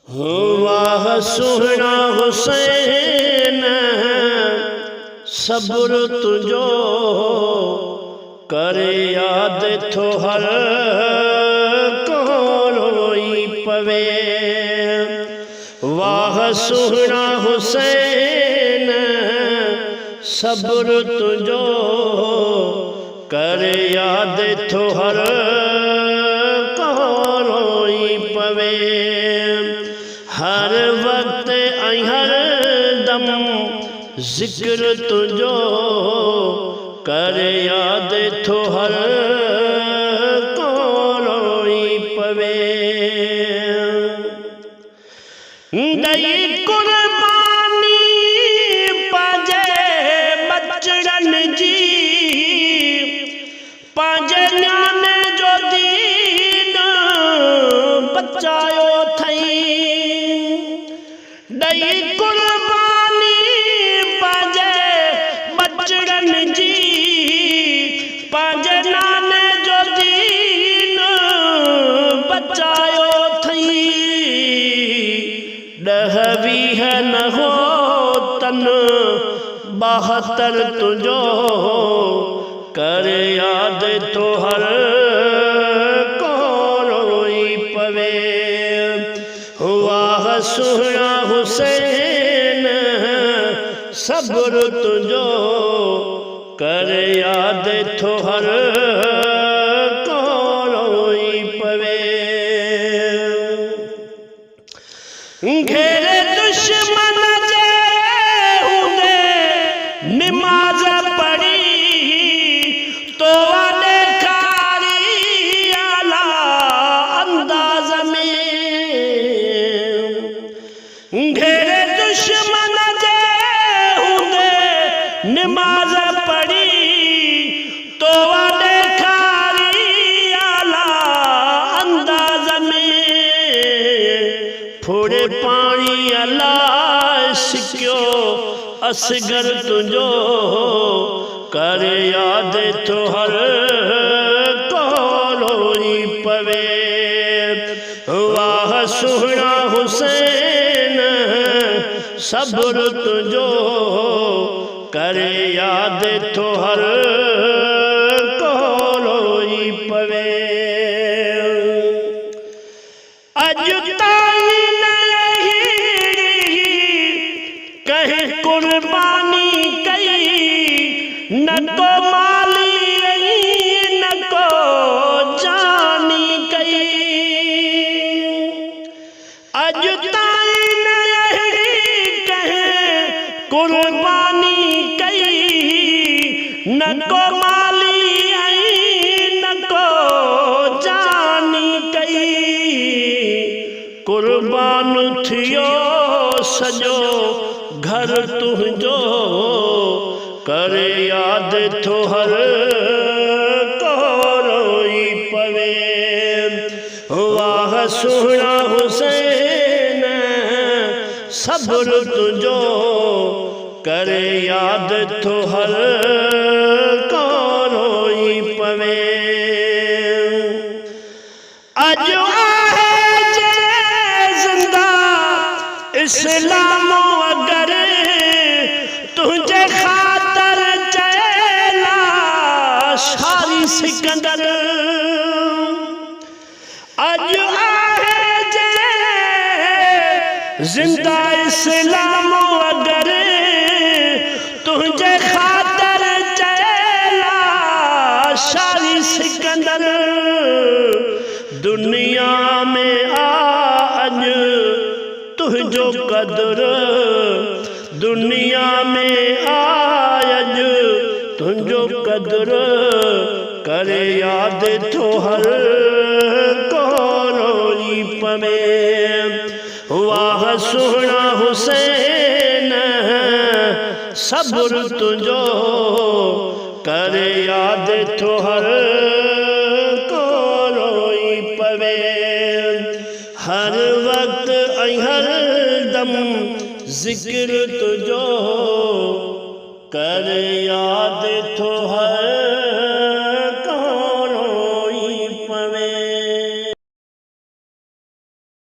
वाह सुहना हुसैन सब्र तुझो करे याद थो हर कोई पवे। वाह सुहना हुसैन सब्र तुझो करे याद थो हर कोई पवे। हर वक्त हर दम जिक्र तुझो कर याद थो हर कोई पवे। दई कुर्बानी पाजे बचड़न जी पाजे न्याने जो दीन बचायो थई। दई कुर्बानी पाजे बचड़न जी पाजे नाने जो दीन बचायो थई। डहवी है न हो तन 72 तुझो कर याद तो हर कोई पवे। वाह सुहना हुसैन सब्र तुझो कर याद थो हर कोई पवे। घेरे दुश्मन जे हुंदे नमाज पढ़ी तो देखारी आला अंदाज में। घेरे दुश्मन जे हुंदे नमाज पढ़ी तो देखारी आला अंदाज में। फुड़े पानी अला सिक्यो असगर तुझो कर याद तो हर कोई पवे। वाह सुहना हुसैन सब्र तुझो कर याद तो हर कोई पवे। कहीं कुर्बानी कई न को माली न को जानी कई। अज ताई कहीं कुर्बानी कई न को माली न को जानी कई। कुर्बान थियो सजो घर तुझो कर याद थो हर कोई पवे। वाह सुहना हुसैन सब्र तुझो कर याद थो हर कोई पवे। अज आहे जे जिंदा इस्लाम अगर तुझे खातर चला सारी सिकंदर। अज आहे जे जिंदा इस्लाम अगर तुझे खातर चला सारी सिकंदर। दुनिया में आज तुझो कदर दुनिया में आज तुझो कदर कर याद थो हर कोई पवे। वाह सुहना हुसैन सब्र तुझो कर याद थो हर कोई पवे। हर वक्त हर दम जिक्र तुझो कर याद थो हर